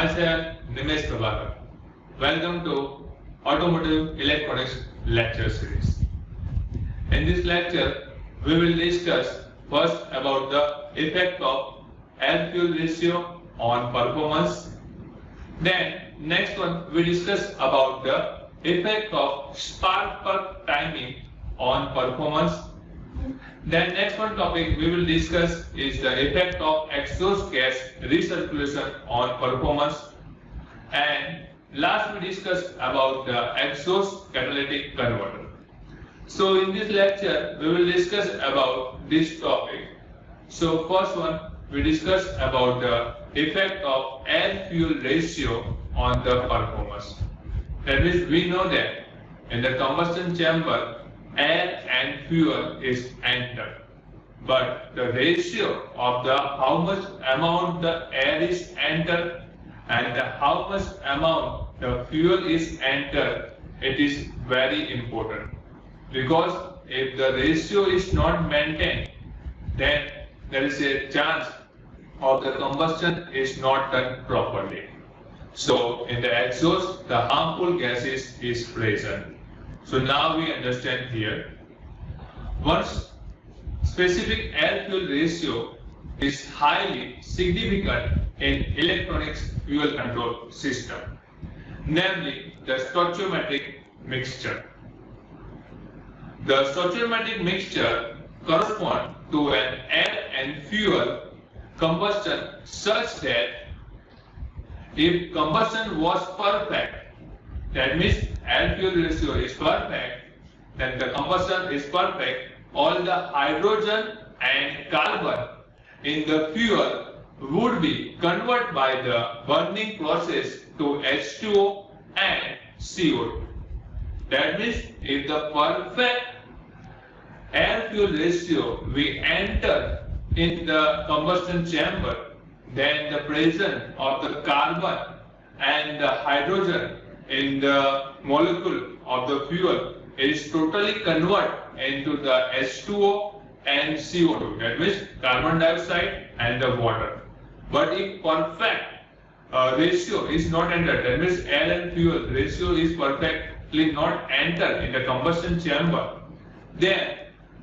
myself Nimesh Prabhakar. Welcome to Automotive Electronics lecture series. In this lecture, we will discuss first about the effect of air-fuel ratio on performance. Then next one we discuss about the effect of spark plug timing on performance. Then next one topic we will discuss is the effect of exhaust gas recirculation on performance. And last we discuss about the exhaust catalytic converter. So in this lecture we will discuss about this topic. So first one we discuss about the effect of air-fuel ratio on the performance. That means we know that in the combustion chamber air and fuel is entered, but the ratio of the how much amount the air is entered and the how much amount the fuel is entered, it is very important, because if the ratio is not maintained, then there is a chance of the combustion is not done properly. So in the exhaust the harmful gases is present. So now we understand here. Once specific air-fuel ratio is highly significant in electronics fuel control system, namely the stoichiometric mixture. The stoichiometric mixture corresponds to an air and fuel combustion such that if combustion was perfect, that means air-fuel ratio is perfect, then the combustion is perfect, all the hydrogen and carbon in the fuel would be converted by the burning process to H2O and CO2. That means if the perfect air-fuel ratio we enter in the combustion chamber, then the presence of the carbon and the hydrogen in the molecule of the fuel is totally converted into the H2O and CO2, that means carbon dioxide and the water. But if perfect ratio is not entered, that means air and fuel ratio is perfectly not entered in the combustion chamber, then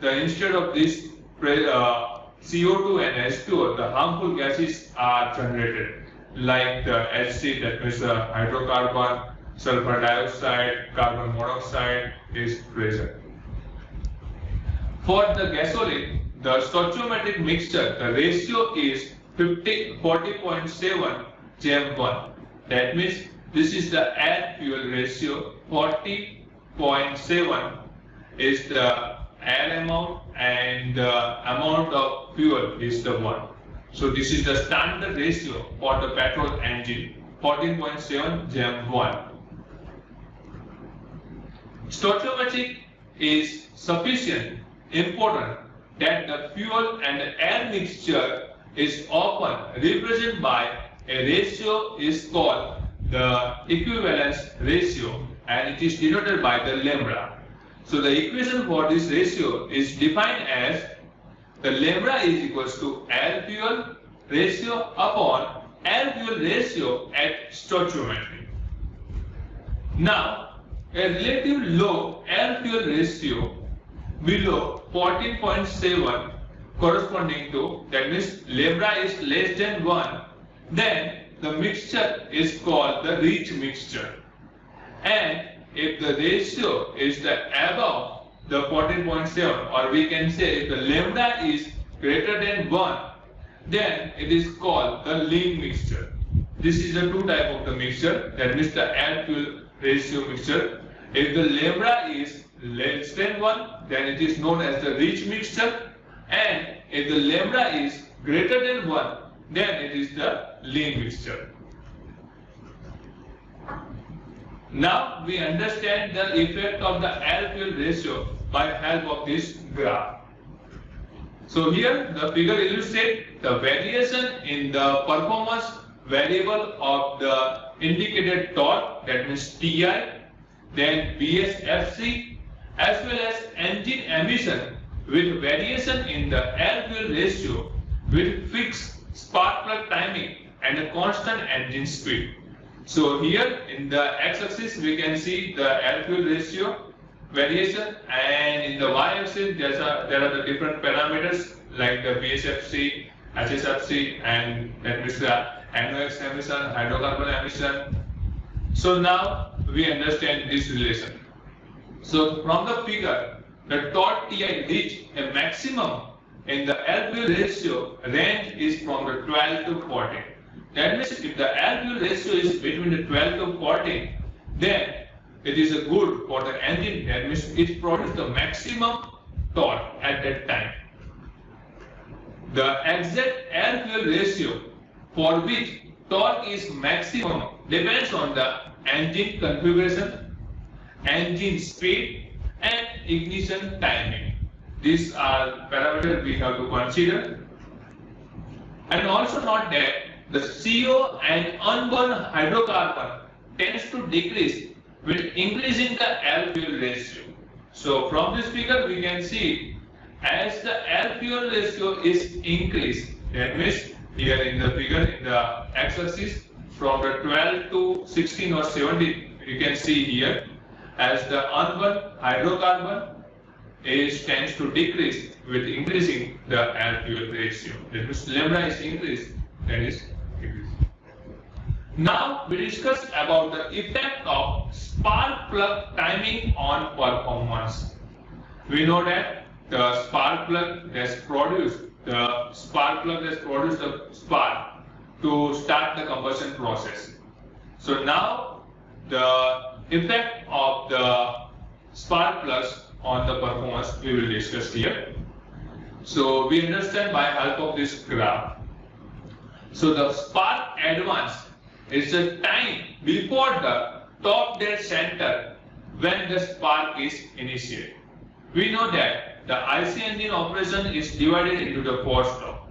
instead of this CO2 and H2O, the harmful gases are generated, like the HC, that means hydrocarbon, sulfur dioxide, carbon monoxide is present. For the gasoline, the stoichiometric mixture, the ratio is 40.7 J1. That means this is the air-fuel ratio. 40.7 is the air amount and the amount of fuel is the 1. So this is the standard ratio for the petrol engine, 14.7 J1. Stoichiometric is sufficient important that the fuel and the air mixture is often represented by a ratio is called the equivalence ratio, and it is denoted by the lambda. So the equation for this ratio is defined as the lambda is equals to air fuel ratio upon air fuel ratio at stoichiometry. Now a relative low air fuel ratio below 14.7 corresponding to, that means lambda is less than 1, then the mixture is called the rich mixture. And if the ratio is the above the 14.7, or we can say if the lambda is greater than 1, then it is called the lean mixture. This is the two type of the mixture, that means the air fuel ratio mixture. If the lambda is less than 1, then it is known as the rich mixture, and if the lambda is greater than 1, then it is the lean mixture. Now we understand the effect of the air-fuel ratio by help of this graph. So here the figure illustrates the variation in the performance variable of the indicated torque, that means TI, then BSFC, as well as engine emission with variation in the air-fuel ratio with fixed spark plug timing and a constant engine speed. So here in the x-axis we can see the air-fuel ratio variation, and in the y-axis there are the different parameters like the BSFC, HSFC, and that means the NOx emission, hydrocarbon emission. So now we understand this relation. So from the figure, the torque Ti reach a maximum in the air-fuel ratio range is from the 12 to 14. That means if the air-fuel ratio is between the 12 to 14, then it is good for the engine. That means it produces the maximum torque at that time. The exact air-fuel ratio for which torque is maximum depends on the engine configuration, engine speed, and ignition timing. These are parameters we have to consider. And also note that the CO and unburned hydrocarbon tends to decrease with increasing the air-fuel ratio. So from this figure we can see as the air-fuel ratio is increased, that means here in the figure in the x-axis from the 12 to 16 or 17, you can see here as the unburned hydrocarbon tends to decrease with increasing the air-fuel ratio. That means lambda is increased, that is decreased. Now we discuss about the effect of spark plug timing on performance. We know that the spark plug has produced the spark to start the combustion process. So now the effect of the spark plugs on the performance we will discuss here. So we understand by help of this graph. So the spark advance is the time before the top dead center when the spark is initiated. We know that the IC engine operation is divided into the 4 stops,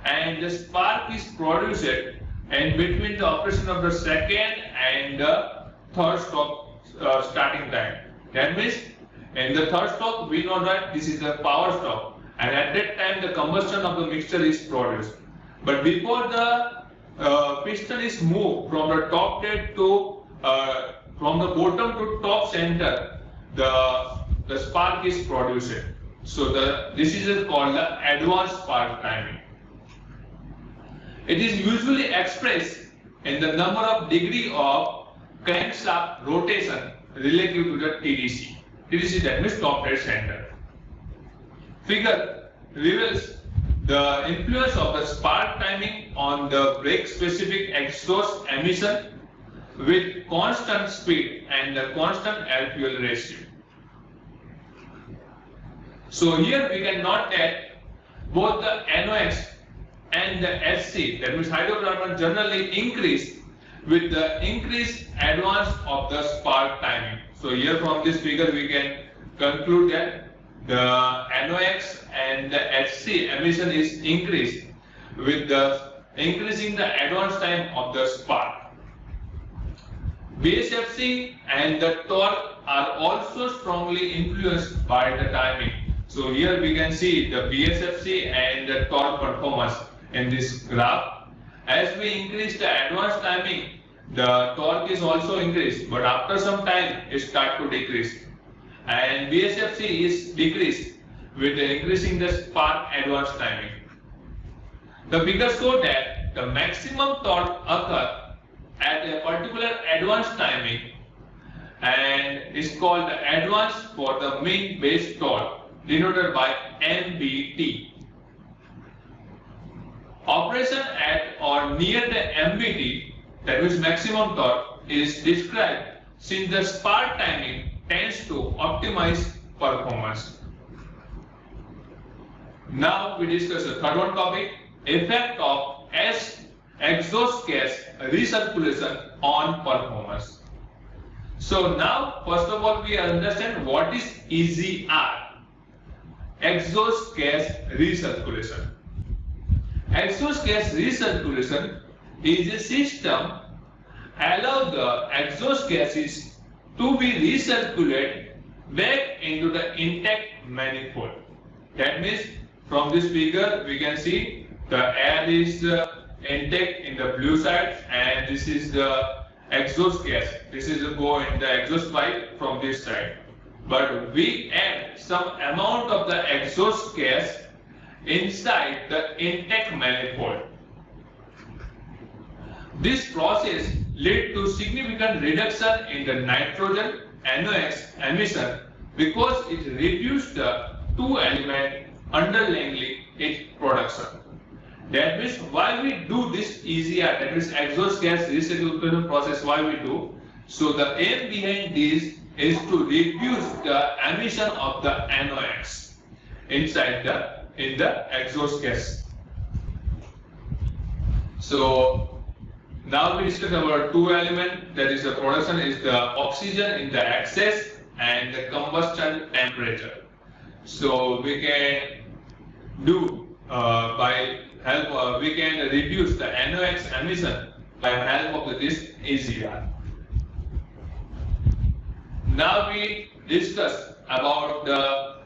and the spark is produced in between the operation of the second and the third stop starting time. That means in the third stop we know that this is the power stop, and at that time the combustion of the mixture is produced. But before the piston is moved from the top dead to from the bottom to top center, the spark is produced. So this is called the advanced spark timing. It is usually expressed in the number of degree of crankshaft rotation relative to the TDC. TDC, that means top dead center. Figure reveals the influence of the spark timing on the brake specific exhaust emission with constant speed and the constant air fuel ratio. So here we can note that both the NOx and the HC, that means hydrocarbon, generally increase with the increased advance of the spark timing. So here from this figure we can conclude that the NOx and the HC emission is increased with the increasing the advance time of the spark. BSFC and the torque are also strongly influenced by the timing. So here we can see the BSFC and the torque performance in this graph. As we increase the advance timing, the torque is also increased, but after some time it starts to decrease. And BSFC is decreased with the increasing the spark advance timing. The figures show that the maximum torque occurs at a particular advance timing and is called the advance for the mean base torque, denoted by MBT. Operation at or near the MBT, that means maximum torque, is described since the spark timing tends to optimize performance. Now we discuss the third one topic, effect of exhaust gas recirculation on performance. So now first of all we understand what is EGR, exhaust gas recirculation. Exhaust gas recirculation is a system allow the exhaust gases to be recirculated back into the intact manifold. That means from this figure we can see the air is intake in the blue side, and this is the exhaust gas. This is go in the exhaust pipe from this side. But we add some amount of the exhaust gas inside the intake manifold. This process led to significant reduction in the nitrogen NOx emission because it reduced the two element underlying its production. That means why we do this EGR, that means exhaust gas recirculation process, why we do? So the aim behind this is to reduce the emission of the NOx inside in the exhaust gas. So now we discuss about two elements, that is the production is the oxygen in the excess and the combustion temperature. So we can do by help we can reduce the NOx emission by help of this EGR. Now we discuss about the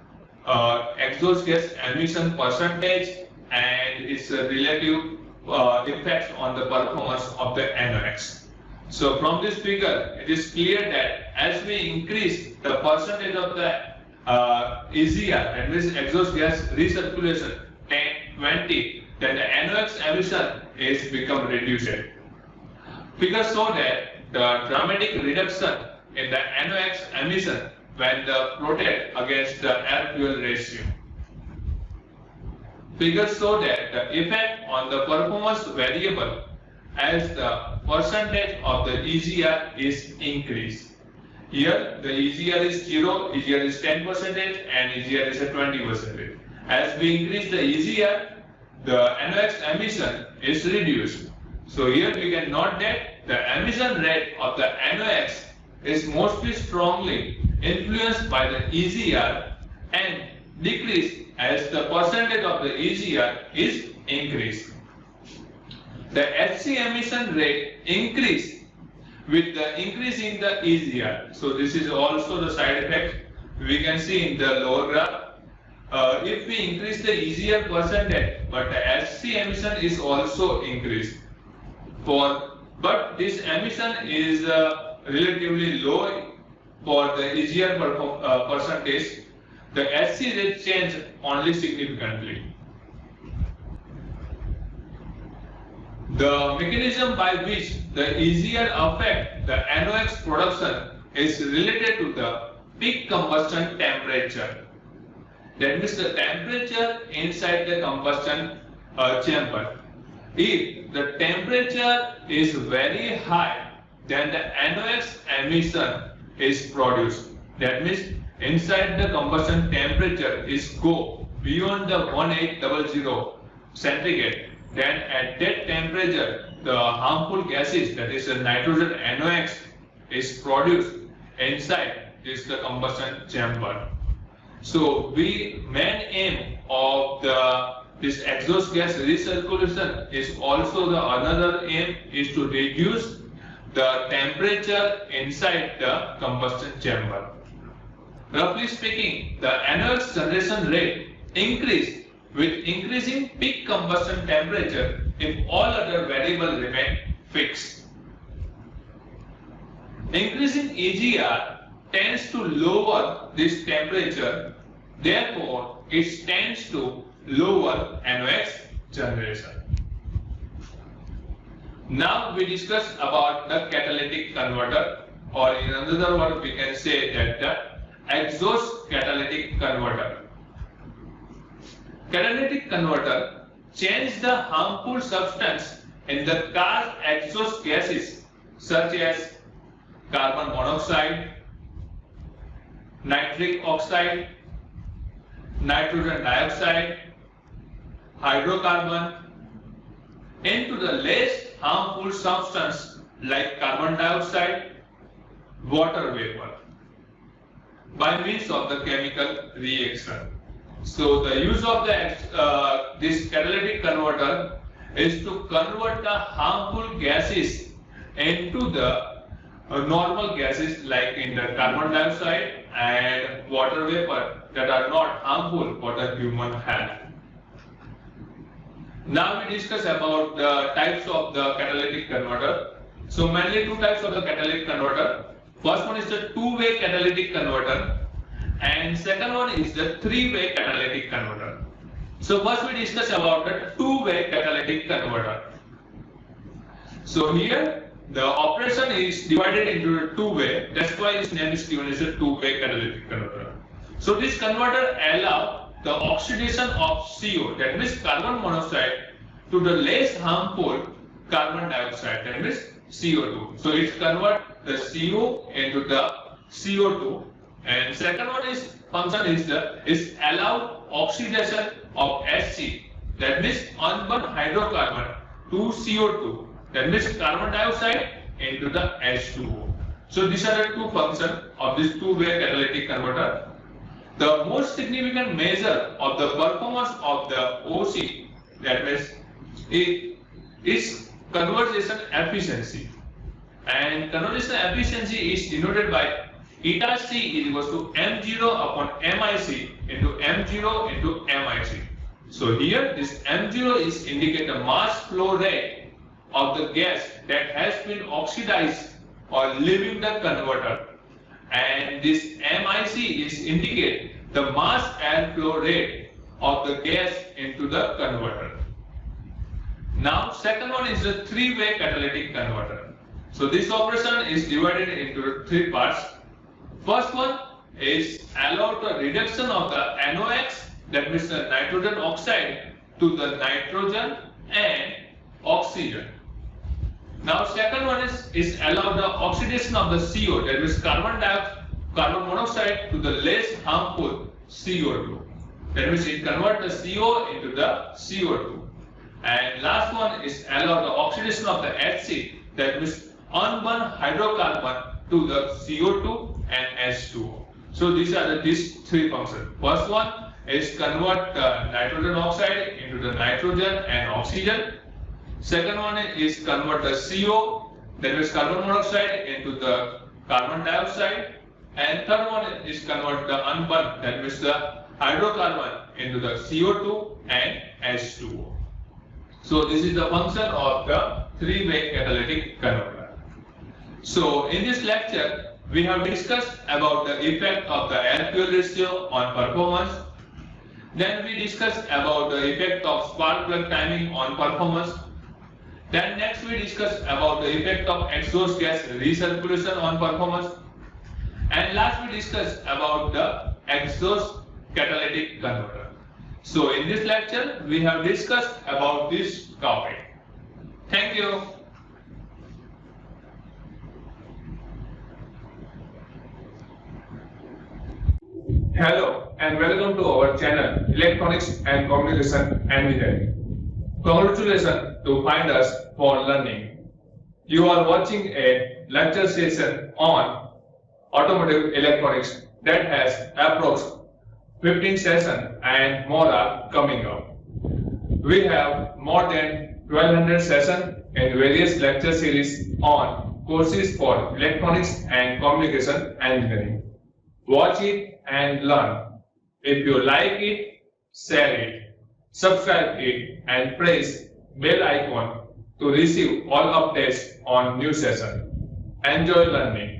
exhaust gas emission percentage and its relative effects on the performance of the NOx. So from this figure, it is clear that as we increase the percentage of the EGR, that means exhaust gas recirculation, 10, 20, then the NOx emission is become reduced. Figures show that the dramatic reduction in the NOx emission when the plotted against the air-fuel ratio. Figures show that the effect on the performance variable as the percentage of the EGR is increased. Here the EGR is 0, EGR is 10% and EGR is 20%. As we increase the EGR, the NOx emission is reduced. So here we can note that the emission rate of the NOx is mostly strongly influenced by the EGR and decrease as the percentage of the EGR is increased. The HC emission rate increase with the increase in the EGR. So this is also the side effect we can see in the lower graph. If we increase the EGR percentage, but the HC emission is also increased. But this emission is relatively low for the EGR percentage. The HC rate change only significantly. The mechanism by which the EGR affect the NOx production is related to the peak combustion temperature. That means the temperature inside the combustion chamber. If the temperature is very high, then the NOx emission is produced. That means inside the combustion temperature is go beyond the 1800 centigrade. Then at that temperature, the harmful gases, that is the nitrogen NOx, is produced inside the combustion chamber. So main aim of this exhaust gas recirculation is also another aim is to reduce the temperature inside the combustion chamber. Roughly speaking, the NOx generation rate increase with increasing peak combustion temperature if all other variables remain fixed. Increasing EGR tends to lower this temperature, therefore it tends to lower NOx generation. Now we discuss about the catalytic converter, or in another word we can say that the exhaust catalytic converter. Catalytic converter change the harmful substance in the car's exhaust gases such as carbon monoxide, nitric oxide, nitrogen dioxide, hydrocarbon into the less harmful substance like carbon dioxide, water vapor by means of the chemical reaction. So the use of this catalytic converter is to convert the harmful gases into the normal gases like in the carbon dioxide and water vapor that are not harmful for the human health. Now we discuss about the types of the catalytic converter. So mainly two types of the catalytic converter. First one is the two-way catalytic converter and second one is the three-way catalytic converter. So first we discuss about the two-way catalytic converter. So here the operation is divided into two-way. That's why its name is given as a two-way catalytic converter. So this converter allows the oxidation of CO, that means carbon monoxide, to the less harmful carbon dioxide, that means CO2. So it converts the CO into the CO2. And second one is function is allow oxidation of HC, that means unburned hydrocarbon, to CO2, that means carbon dioxide into the H2O. So these are the two functions of this two-way catalytic converter. The most significant measure of the performance of the OC, that means it is conversion efficiency, and conversion efficiency is denoted by eta C is equals to M0 upon MIC into M0 into MIC. So here this M0 is indicate the mass flow rate of the gas that has been oxidized or leaving the converter, and this MIC is indicate the mass air flow rate of the gas into the converter. Now second one is the three-way catalytic converter. So this operation is divided into three parts. First one is allow the reduction of the NOx, that means the nitrogen oxide, to the nitrogen and oxygen. Now second one is allow the oxidation of the CO, that means carbon monoxide, to the less harmful CO2. That means it converts the CO into the CO2. And last one is allow the oxidation of the HC, that means unburned hydrocarbon, to the CO2 and H2O. So these are these three functions. First one is convert the nitrogen oxide into the nitrogen and oxygen. Second one is convert the CO, that is carbon monoxide, into the carbon dioxide. And third one is convert the unburned, that means the hydrocarbon, into the CO2 and H2O. So this is the function of the three-way catalytic converter. So in this lecture, we have discussed about the effect of the air-fuel ratio on performance. Then we discussed about the effect of spark plug timing on performance. Then next we discussed about the effect of exhaust gas recirculation on performance. And last we discussed about the exhaust catalytic converter. So in this lecture, we have discussed about this topic. Thank you. Hello and welcome to our channel Electronics and Communication Engineering. Congratulations to find us for learning. You are watching a lecture session on automotive electronics that has approximately 15 sessions and more are coming up. We have more than 1200 sessions in various lecture series on courses for electronics and communication engineering. Watch it and learn. If you like it, share it, subscribe it and press bell icon to receive all updates on new session. Enjoy learning.